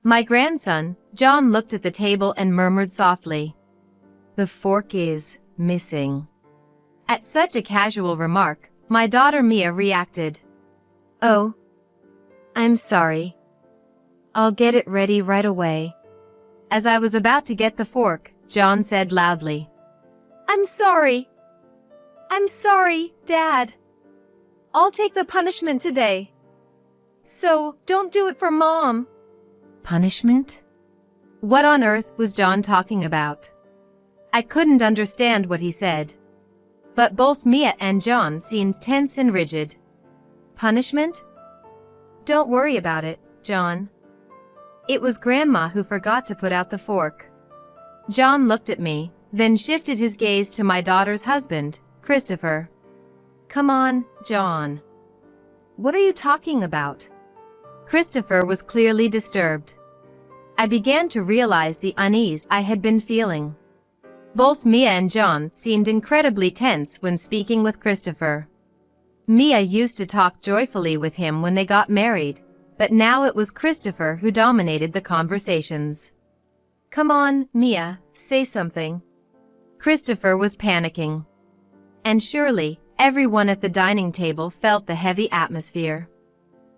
My grandson, John, looked at the table and murmured softly, "The fork is missing." At such a casual remark, my daughter Mia reacted, "Oh, I'm sorry. I'll get it ready right away." As I was about to get the fork, John said loudly, "I'm sorry. I'm sorry, Dad. I'll take the punishment today. So, don't do it for Mom." Punishment? What on earth was John talking about? I couldn't understand what he said. But both Mia and John seemed tense and rigid. Punishment? Don't worry about it, John. It was Grandma who forgot to put out the fork. John looked at me, then shifted his gaze to my daughter's husband, Christopher. Come on, John. What are you talking about? Christopher was clearly disturbed. I began to realize the unease I had been feeling. Both Mia and John seemed incredibly tense when speaking with Christopher. Mia used to talk joyfully with him when they got married, but now it was Christopher who dominated the conversations. Come on, Mia, say something. Christopher was panicking. And surely, everyone at the dining table felt the heavy atmosphere.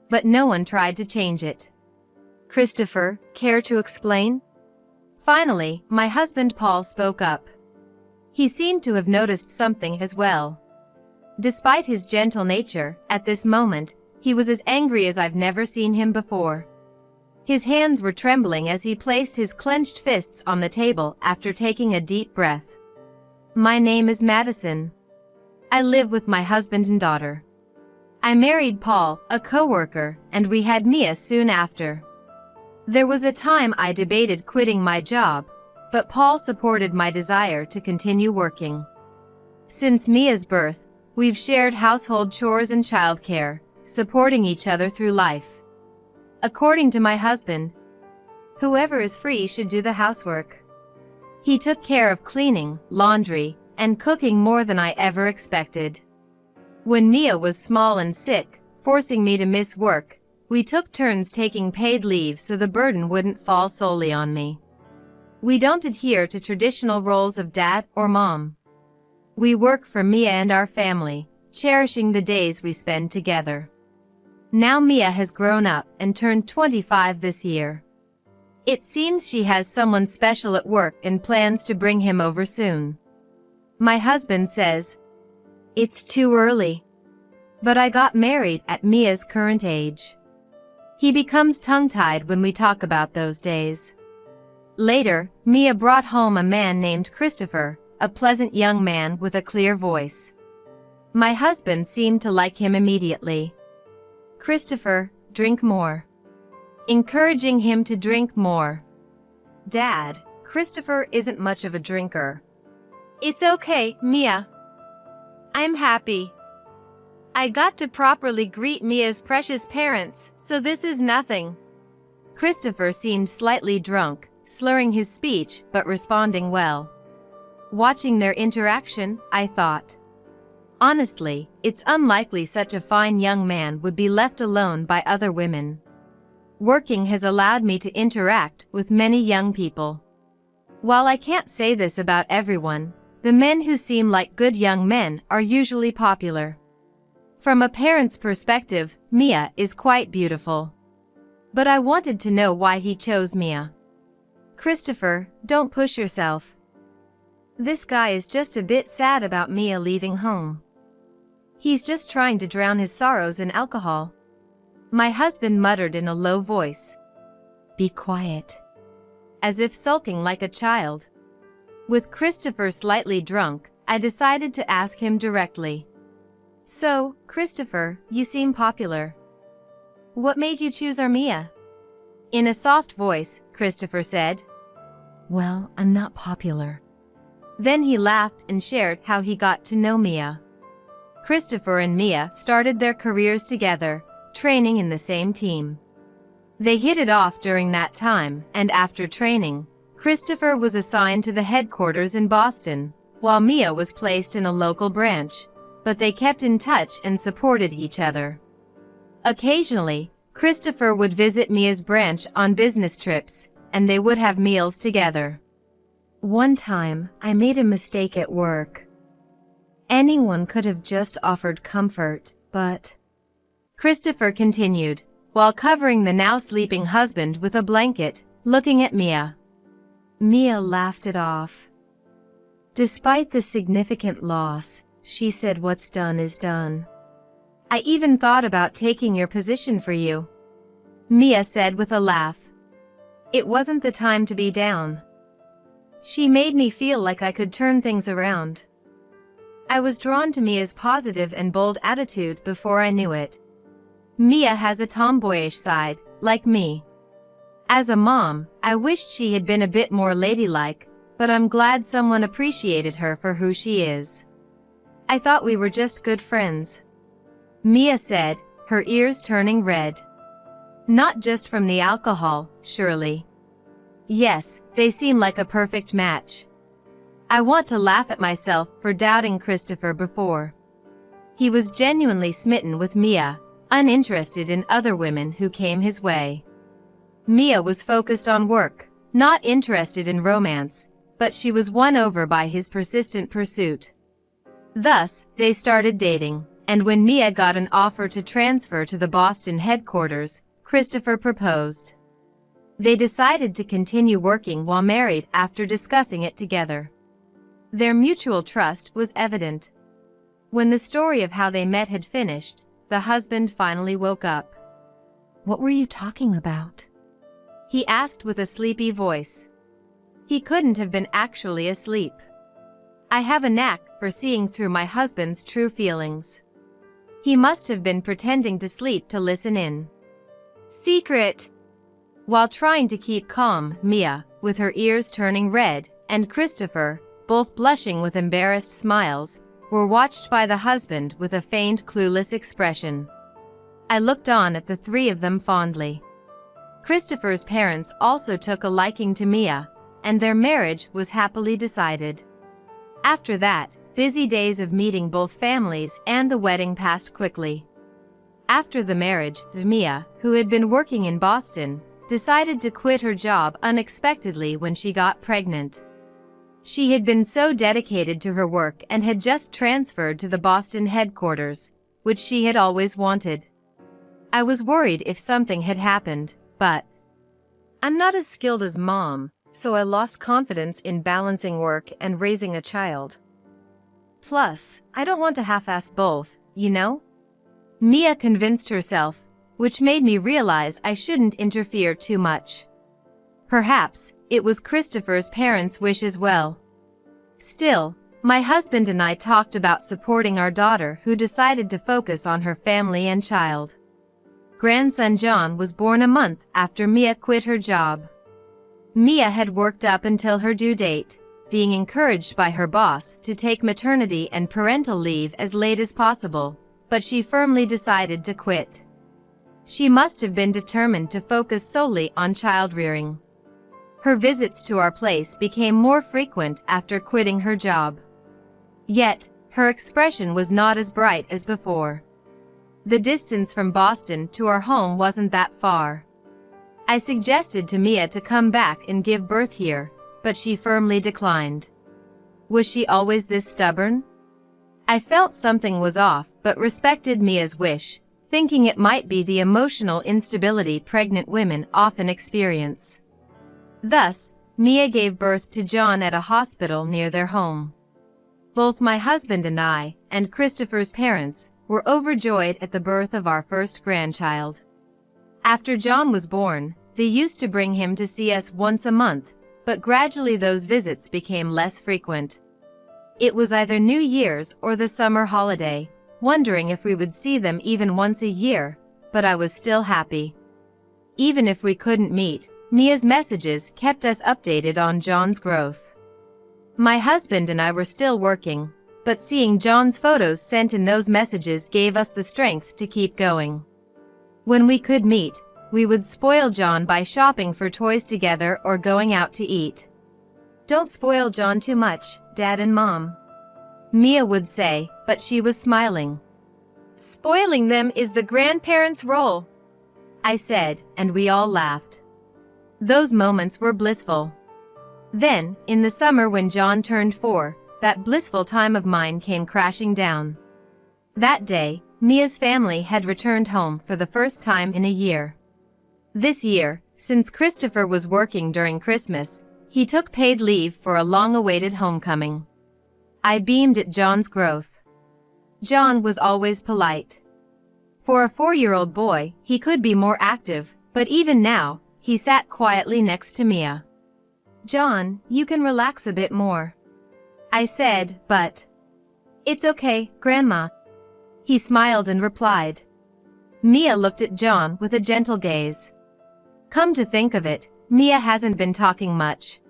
But no one tried to change it. Christopher, care to explain? Finally, my husband Paul spoke up. He seemed to have noticed something as well. Despite his gentle nature, at this moment, he was as angry as I've never seen him before. His hands were trembling as he placed his clenched fists on the table after taking a deep breath. My name is Madison. I live with my husband and daughter. I married Paul, a co-worker, and we had Mia soon after. There was a time I debated quitting my job, but Paul supported my desire to continue working. Since Mia's birth, we've shared household chores and childcare, supporting each other through life. According to my husband, whoever is free should do the housework. He took care of cleaning, laundry, and cooking more than I ever expected. When Mia was small and sick, forcing me to miss work, we took turns taking paid leave so the burden wouldn't fall solely on me. We don't adhere to traditional roles of dad or mom. We work for Mia and our family, cherishing the days we spend together. Now Mia has grown up and turned 25 this year. It seems she has someone special at work and plans to bring him over soon. My husband says, it's too early. But I got married at Mia's current age. He becomes tongue-tied when we talk about those days. Later, Mia brought home a man named Christopher, a pleasant young man with a clear voice. My husband seemed to like him immediately. Christopher, drink more. Encouraging him to drink more. Dad, Christopher isn't much of a drinker. It's okay, Mia. I'm happy. I got to properly greet Mia's precious parents, so this is nothing. Christopher seemed slightly drunk, slurring his speech but responding well. Watching their interaction, I thought. Honestly, it's unlikely such a fine young man would be left alone by other women. Working has allowed me to interact with many young people. While I can't say this about everyone, the men who seem like good young men are usually popular. From a parent's perspective, Mia is quite beautiful. But I wanted to know why he chose Mia. Christopher, don't push yourself. This guy is just a bit sad about Mia leaving home. He's just trying to drown his sorrows in alcohol. My husband muttered in a low voice. Be quiet. As if sulking like a child. With Christopher slightly drunk, I decided to ask him directly. So, Christopher, you seem popular. What made you choose our Mia? In a soft voice, Christopher said. Well, I'm not popular. Then he laughed and shared how he got to know Mia. Christopher and Mia started their careers together, training in the same team. They hit it off during that time, and after training, Christopher was assigned to the headquarters in Boston, while Mia was placed in a local branch, but they kept in touch and supported each other. Occasionally, Christopher would visit Mia's branch on business trips, and they would have meals together. One time, I made a mistake at work. Anyone could have just offered comfort, but... Christopher continued, while covering the now sleeping husband with a blanket, looking at Mia. Mia laughed it off. Despite the significant loss, she said, "What's done is done. I even thought about taking your position for you," Mia said with a laugh. It wasn't the time to be down. She made me feel like I could turn things around. I was drawn to Mia's positive and bold attitude before I knew it. Mia has a tomboyish side, like me. As a mom, I wished she had been a bit more ladylike, but I'm glad someone appreciated her for who she is. I thought we were just good friends, Mia said, her ears turning red. Not just from the alcohol, surely. Yes, they seem like a perfect match. I want to laugh at myself for doubting Christopher before. He was genuinely smitten with Mia, uninterested in other women who came his way. Mia was focused on work, not interested in romance, but she was won over by his persistent pursuit. Thus, they started dating, and when Mia got an offer to transfer to the Boston headquarters, Christopher proposed. They decided to continue working while married after discussing it together. Their mutual trust was evident. When the story of how they met had finished, the husband finally woke up. "What were you talking about?" he asked with a sleepy voice. He couldn't have been actually asleep. I have a knack for seeing through my husband's true feelings. He must have been pretending to sleep to listen in. Secret! While trying to keep calm, Mia, with her ears turning red, and Christopher, both blushing with embarrassed smiles, were watched by the husband with a feigned clueless expression. I looked on at the three of them fondly. Christopher's parents also took a liking to Mia, and their marriage was happily decided. After that, busy days of meeting both families and the wedding passed quickly. After the marriage, Mia, who had been working in Boston, decided to quit her job unexpectedly when she got pregnant. She had been so dedicated to her work and had just transferred to the Boston headquarters, which she had always wanted. I was worried if something had happened, but I'm not as skilled as Mom, so I lost confidence in balancing work and raising a child. Plus, I don't want to half-ass both, you know? Mia convinced herself, which made me realize I shouldn't interfere too much. Perhaps it was Christopher's parents' wish as well. Still, my husband and I talked about supporting our daughter, who decided to focus on her family and child. Grandson John was born a month after Mia quit her job. Mia had worked up until her due date, being encouraged by her boss to take maternity and parental leave as late as possible, but she firmly decided to quit. She must have been determined to focus solely on child-rearing. Her visits to our place became more frequent after quitting her job. Yet, her expression was not as bright as before. The distance from Boston to our home wasn't that far. I suggested to Mia to come back and give birth here, but she firmly declined. Was she always this stubborn? I felt something was off, but respected Mia's wish, thinking it might be the emotional instability pregnant women often experience. Thus, Mia gave birth to John at a hospital near their home. Both my husband and I, and Christopher's parents, were overjoyed at the birth of our first grandchild. After John was born, they used to bring him to see us once a month, but gradually those visits became less frequent. It was either New Year's or the summer holiday, wondering if we would see them even once a year, but I was still happy. Even if we couldn't meet, Mia's messages kept us updated on John's growth. My husband and I were still working, but seeing John's photos sent in those messages gave us the strength to keep going. When we could meet, we would spoil John by shopping for toys together or going out to eat. "Don't spoil John too much, Dad and Mom," Mia would say, but she was smiling. "Spoiling them is the grandparents' role." I said, and we all laughed. Those moments were blissful. Then, in the summer when John turned 4, that blissful time of mine came crashing down. That day, Mia's family had returned home for the first time in a year. This year, since Christopher was working during Christmas, he took paid leave for a long-awaited homecoming. I beamed at John's growth. John was always polite. For a 4-year-old boy, he could be more active, but even now, he sat quietly next to Mia. "John, you can relax a bit more," I said, but "It's okay, Grandma." He smiled and replied. Mia looked at John with a gentle gaze. Come to think of it, Mia hasn't been talking much.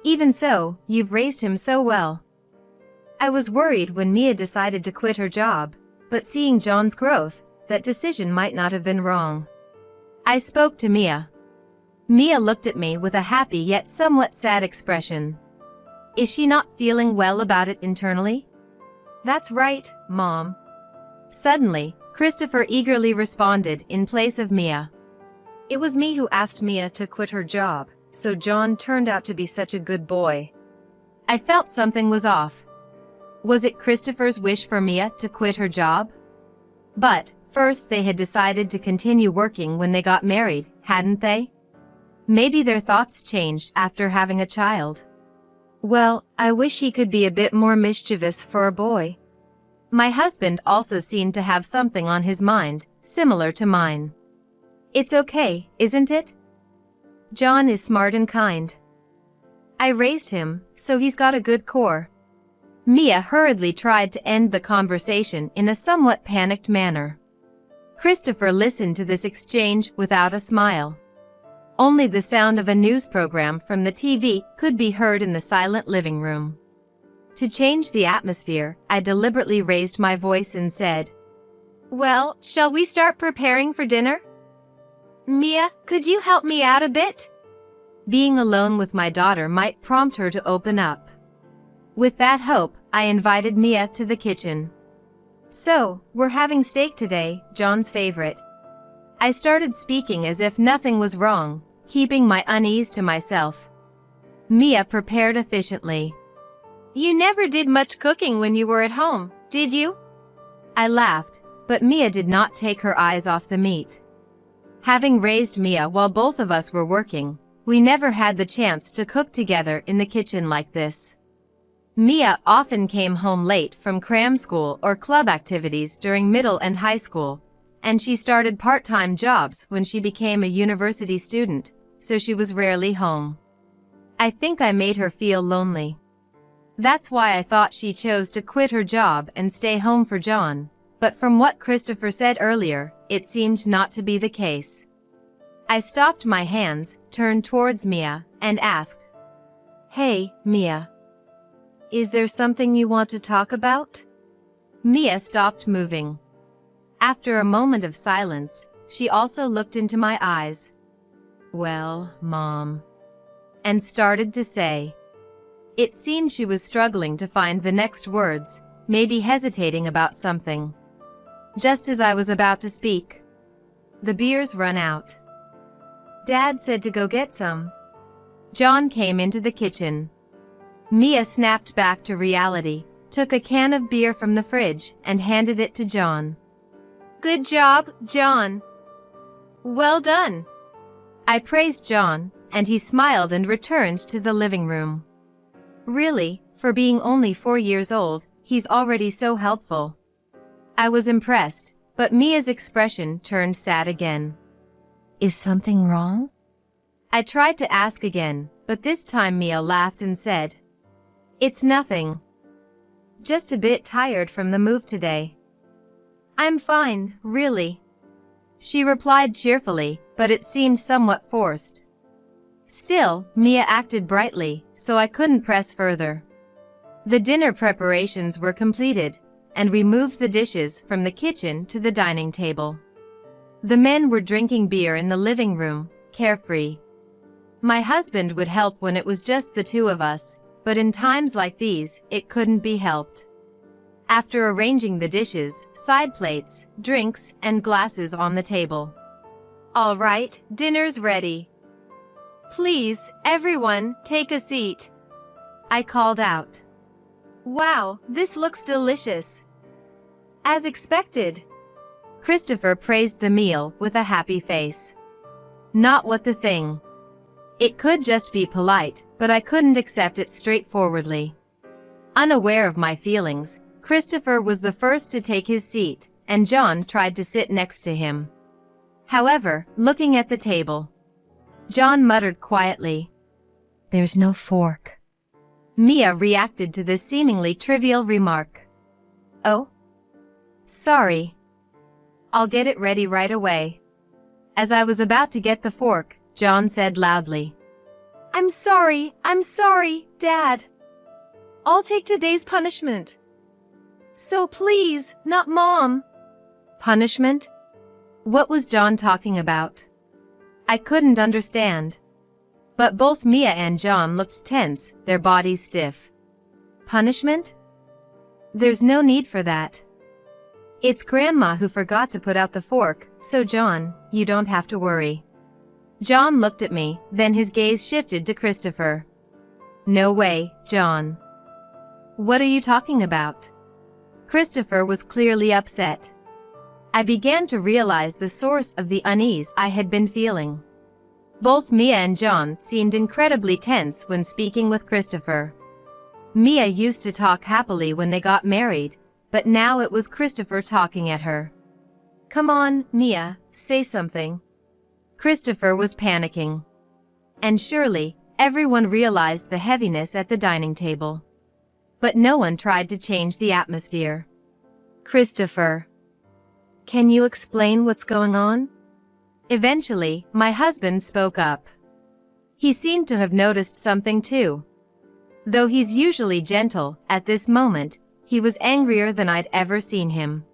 Even so, you've raised him so well. I was worried when Mia decided to quit her job, but seeing John's growth, that decision might not have been wrong. I spoke to Mia. Mia looked at me with a happy yet somewhat sad expression. Is she not feeling well about it internally? That's right, Mom. Suddenly, Christopher eagerly responded in place of Mia. It was me who asked Mia to quit her job, so John turned out to be such a good boy. I felt something was off. Was it Christopher's wish for Mia to quit her job? But, first they had decided to continue working when they got married, hadn't they? Maybe their thoughts changed after having a child. Well, I wish he could be a bit more mischievous for a boy. My husband also seemed to have something on his mind, similar to mine. It's okay, isn't it? John is smart and kind. I raised him, so he's got a good core. Mia hurriedly tried to end the conversation in a somewhat panicked manner. Christopher listened to this exchange without a smile. Only the sound of a news program from the TV could be heard in the silent living room. To change the atmosphere, I deliberately raised my voice and said, "Well, shall we start preparing for dinner? Mia, could you help me out a bit?" Being alone with my daughter might prompt her to open up. With that hope, I invited Mia to the kitchen. So, we're having steak today, John's favorite. I started speaking as if nothing was wrong, keeping my unease to myself. Mia prepared efficiently. You never did much cooking when you were at home, did you? I laughed, but Mia did not take her eyes off the meat. Having raised Mia while both of us were working, we never had the chance to cook together in the kitchen like this. Mia often came home late from cram school or club activities during middle and high school, and she started part-time jobs when she became a university student, so she was rarely home. I think I made her feel lonely. That's why I thought she chose to quit her job and stay home for John, but from what Christopher said earlier, it seemed not to be the case. I stopped my hands, turned towards Mia, and asked, Hey, Mia. Is there something you want to talk about? Mia stopped moving. After a moment of silence, she also looked into my eyes. Well, Mom. And started to say. It seemed she was struggling to find the next words, maybe hesitating about something. Just as I was about to speak, the beer's run out. Dad said to go get some. John came into the kitchen. Mia snapped back to reality, took a can of beer from the fridge, and handed it to John. Good job, John. Well done. I praised John, and he smiled and returned to the living room. Really, for being only 4 years old, he's already so helpful. I was impressed, but Mia's expression turned sad again. Is something wrong? I tried to ask again, but this time Mia laughed and said, It's nothing. Just a bit tired from the move today. I'm fine, really. She replied cheerfully, but it seemed somewhat forced. Still, Mia acted brightly, so I couldn't press further. The dinner preparations were completed, and we moved the dishes from the kitchen to the dining table. The men were drinking beer in the living room, carefree. My husband would help when it was just the two of us, but in times like these, it couldn't be helped. After arranging the dishes, side plates, drinks, and glasses on the table, All right, dinner's ready. Please, everyone, take a seat. I called out. Wow, this looks delicious. As expected. Christopher praised the meal with a happy face. Not what the thing. It could just be polite, but I couldn't accept it straightforwardly. Unaware of my feelings, Christopher was the first to take his seat, and John tried to sit next to him. However, looking at the table, John muttered quietly, "There's no fork." Mia reacted to this seemingly trivial remark. "Oh? Sorry. I'll get it ready right away." As I was about to get the fork, John said loudly, I'm sorry, Dad. I'll take today's punishment. So please, not Mom." Punishment? What was John talking about? I couldn't understand. But both Mia and John looked tense, their bodies stiff. Punishment? There's no need for that. It's Grandma who forgot to put out the fork, so John, you don't have to worry. John looked at me, then his gaze shifted to Christopher. No way, John. What are you talking about? Christopher was clearly upset. I began to realize the source of the unease I had been feeling. Both Mia and John seemed incredibly tense when speaking with Christopher. Mia used to talk happily when they got married, but now it was Christopher talking at her. Come on, Mia, say something. Christopher was panicking. And surely, everyone realized the heaviness at the dining table. But no one tried to change the atmosphere. Christopher, can you explain what's going on? Eventually, my husband spoke up. He seemed to have noticed something too. Though he's usually gentle, at this moment, he was angrier than I'd ever seen him.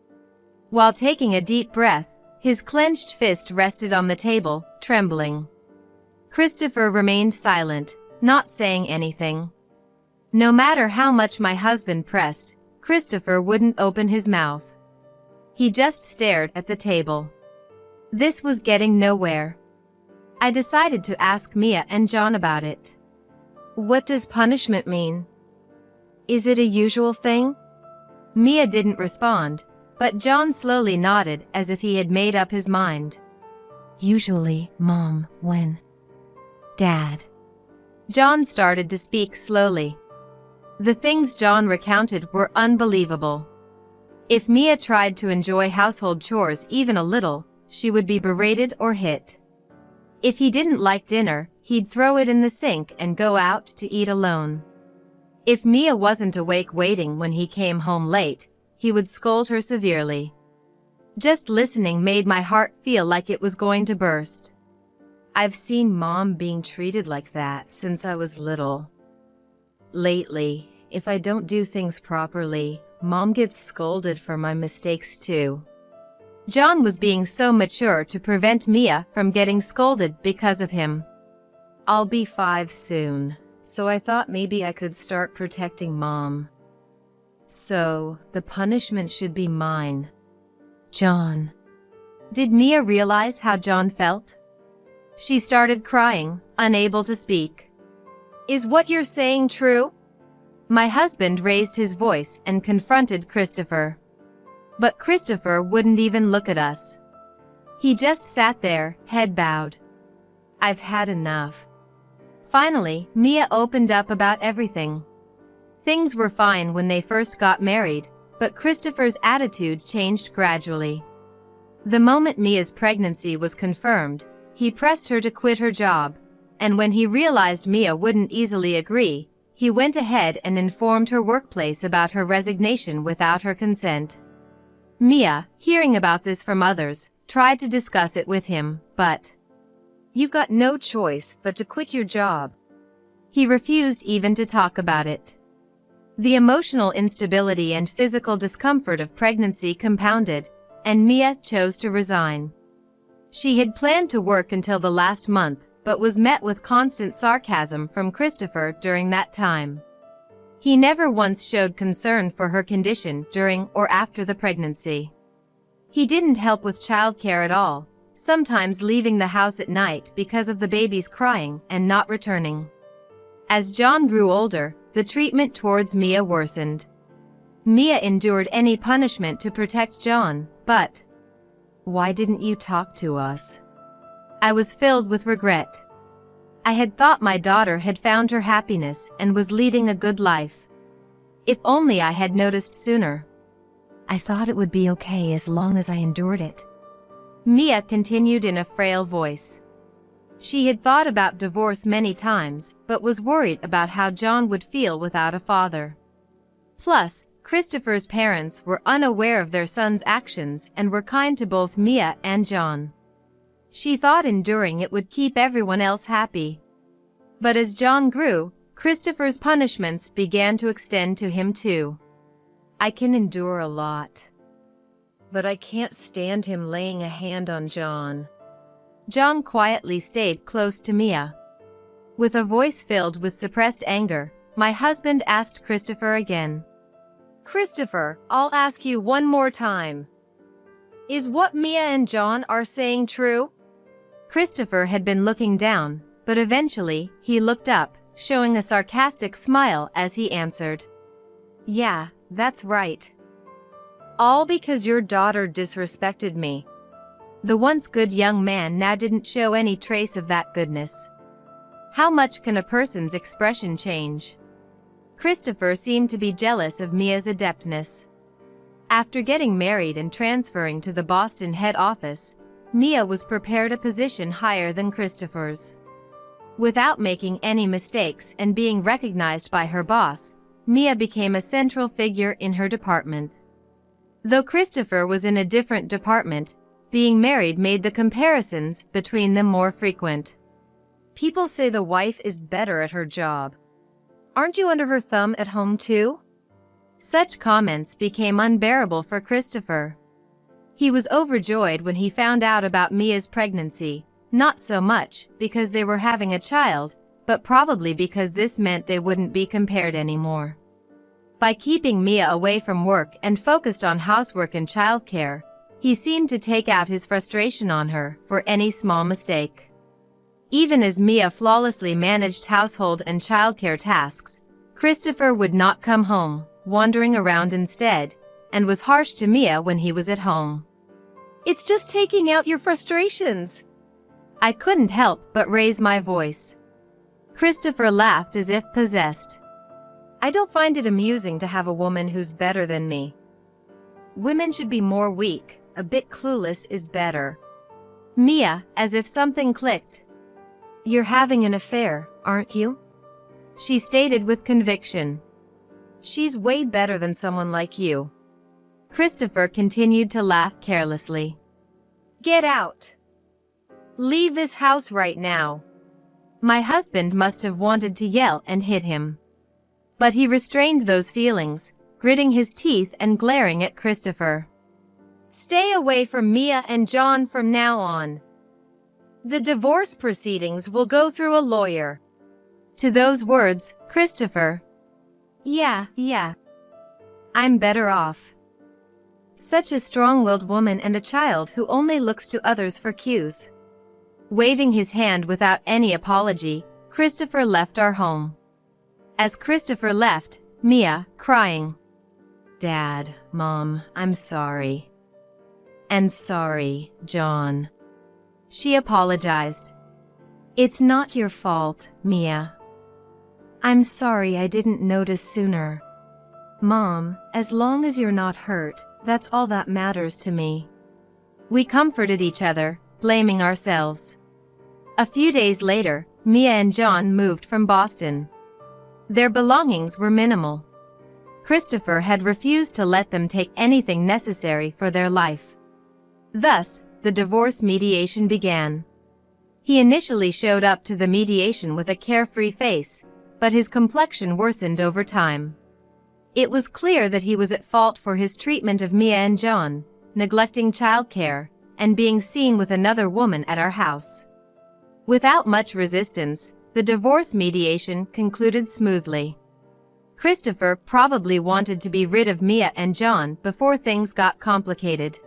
While taking a deep breath, his clenched fist rested on the table, trembling. Christopher remained silent, not saying anything. No matter how much my husband pressed, Christopher wouldn't open his mouth. He just stared at the table. This was getting nowhere. I decided to ask Mia and John about it. What does punishment mean? Is it a usual thing? Mia didn't respond, but John slowly nodded as if he had made up his mind. Usually, Mom, when Dad. John started to speak slowly. The things John recounted were unbelievable. If Mia tried to enjoy household chores even a little, she would be berated or hit. If he didn't like dinner, he'd throw it in the sink and go out to eat alone. If Mia wasn't awake waiting when he came home late, he would scold her severely. Just listening made my heart feel like it was going to burst. I've seen Mom being treated like that since I was little. Lately, if I don't do things properly, Mom gets scolded for my mistakes too. John was being so mature to prevent Mia from getting scolded because of him. I'll be 5 soon, so I thought maybe I could start protecting Mom. So, the punishment should be mine. John. Did Mia realize how John felt? She started crying, unable to speak. Is what you're saying true? My husband raised his voice and confronted Christopher. But Christopher wouldn't even look at us. He just sat there, head bowed. I've had enough. Finally, Mia opened up about everything. Things were fine when they first got married, but Christopher's attitude changed gradually. The moment Mia's pregnancy was confirmed, he pressed her to quit her job, and when he realized Mia wouldn't easily agree, he went ahead and informed her workplace about her resignation without her consent. Mia, hearing about this from others, tried to discuss it with him, but you've got no choice but to quit your job. He refused even to talk about it. The emotional instability and physical discomfort of pregnancy compounded, and Mia chose to resign. She had planned to work until the last month, but was met with constant sarcasm from Christopher during that time. He never once showed concern for her condition during or after the pregnancy. He didn't help with childcare at all, sometimes leaving the house at night because of the baby's crying and not returning. As John grew older, the treatment towards Mia worsened. Mia endured any punishment to protect John, but why didn't you talk to us? I was filled with regret. I had thought my daughter had found her happiness and was leading a good life. If only I had noticed sooner. I thought it would be okay as long as I endured it. Mia continued in a frail voice. She had thought about divorce many times, but was worried about how John would feel without a father. Plus, Christopher's parents were unaware of their son's actions and were kind to both Mia and John. She thought enduring it would keep everyone else happy. But as John grew, Christopher's punishments began to extend to him too. I can endure a lot, but I can't stand him laying a hand on John. John quietly stayed close to Mia. With a voice filled with suppressed anger, my husband asked Christopher again. Christopher, I'll ask you one more time. Is what Mia and John are saying true? Christopher had been looking down, but eventually, he looked up, showing a sarcastic smile as he answered. Yeah, that's right. All because your daughter disrespected me. The once good young man now didn't show any trace of that goodness. How much can a person's expression change? Christopher seemed to be jealous of Mia's adeptness. After getting married and transferring to the Boston head office, Mia was prepared a position higher than Christopher's. Without making any mistakes and being recognized by her boss, Mia became a central figure in her department. Though Christopher was in a different department, being married made the comparisons between them more frequent. People say the wife is better at her job. Aren't you under her thumb at home too? Such comments became unbearable for Christopher. He was overjoyed when he found out about Mia's pregnancy, not so much because they were having a child, but probably because this meant they wouldn't be compared anymore. By keeping Mia away from work and focused on housework and childcare, he seemed to take out his frustration on her for any small mistake. Even as Mia flawlessly managed household and childcare tasks, Christopher would not come home, wandering around instead, and was harsh to Mia when he was at home. It's just taking out your frustrations. I couldn't help but raise my voice. Christopher laughed as if possessed. I don't find it amusing to have a woman who's better than me. Women should be more weak, a bit clueless is better. Mia, as if something clicked. You're having an affair, aren't you? She stated with conviction. She's way better than someone like you. Christopher continued to laugh carelessly. Get out. Leave this house right now. My husband must have wanted to yell and hit him. But he restrained those feelings, gritting his teeth and glaring at Christopher. Stay away from Mia and John from now on. The divorce proceedings will go through a lawyer. To those words, Christopher. Yeah. I'm better off. Such a strong-willed woman and a child who only looks to others for cues. Waving his hand without any apology, Christopher left our home. As Christopher left, Mia, crying. Dad, Mom, I'm sorry. And sorry, John. She apologized. It's not your fault, Mia. I'm sorry I didn't notice sooner. Mom, as long as you're not hurt, that's all that matters to me. We comforted each other, blaming ourselves. A few days later, Mia and John moved from Boston. Their belongings were minimal. Christopher had refused to let them take anything necessary for their life. Thus, the divorce mediation began. He initially showed up to the mediation with a carefree face, but his complexion worsened over time. It was clear that he was at fault for his treatment of Mia and John, neglecting childcare, and being seen with another woman at our house. Without much resistance, the divorce mediation concluded smoothly. Christopher probably wanted to be rid of Mia and John before things got complicated.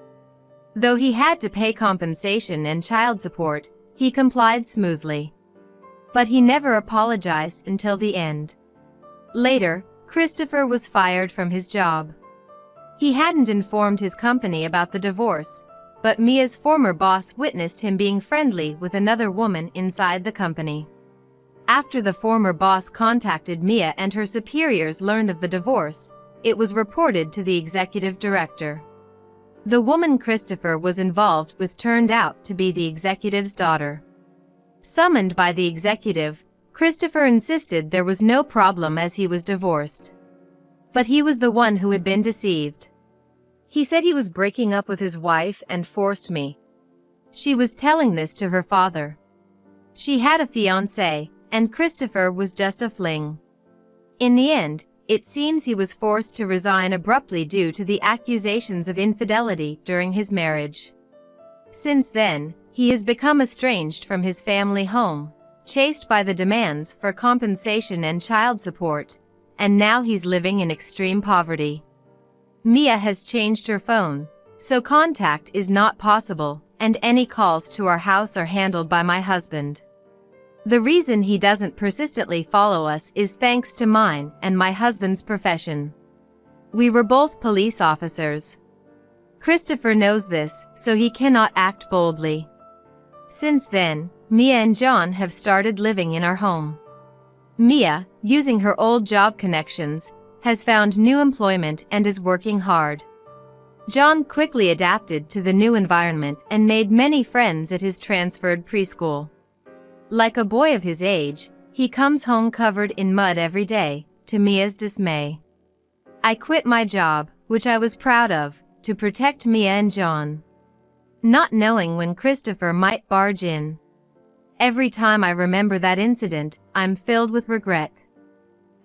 Though he had to pay compensation and child support, he complied smoothly. But he never apologized until the end. Later, Christopher was fired from his job. He hadn't informed his company about the divorce, but Mia's former boss witnessed him being friendly with another woman inside the company. After the former boss contacted Mia and her superiors learned of the divorce, it was reported to the executive director. The woman Christopher was involved with turned out to be the executive's daughter. Summoned by the executive, Christopher insisted there was no problem as he was divorced. But he was the one who had been deceived. He said he was breaking up with his wife and forced me. She was telling this to her father. She had a fiancé, and Christopher was just a fling. In the end, it seems he was forced to resign abruptly due to the accusations of infidelity during his marriage. Since then, he has become estranged from his family home, chased by the demands for compensation and child support, and now he's living in extreme poverty. Mia has changed her phone, so contact is not possible, and any calls to our house are handled by my husband. The reason he doesn't persistently follow us is thanks to mine and my husband's profession. We were both police officers. Christopher knows this, so he cannot act boldly. Since then, Mia and John have started living in our home. Mia, using her old job connections, has found new employment and is working hard. John quickly adapted to the new environment and made many friends at his transferred preschool. Like a boy of his age, he comes home covered in mud every day, to Mia's dismay. I quit my job, which I was proud of, to protect Mia and John. Not knowing when Christopher might barge in. Every time I remember that incident, I'm filled with regret.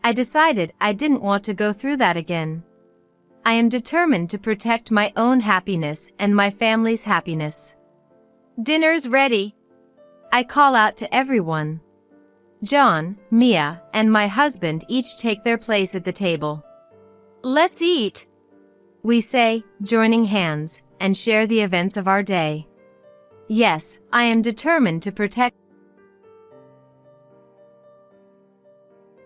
I decided I didn't want to go through that again. I am determined to protect my own happiness and my family's happiness. Dinner's ready. I call out to everyone. John, Mia, and my husband each take their place at the table. Let's eat, we say, joining hands, and share the events of our day. Yes, I am determined to protect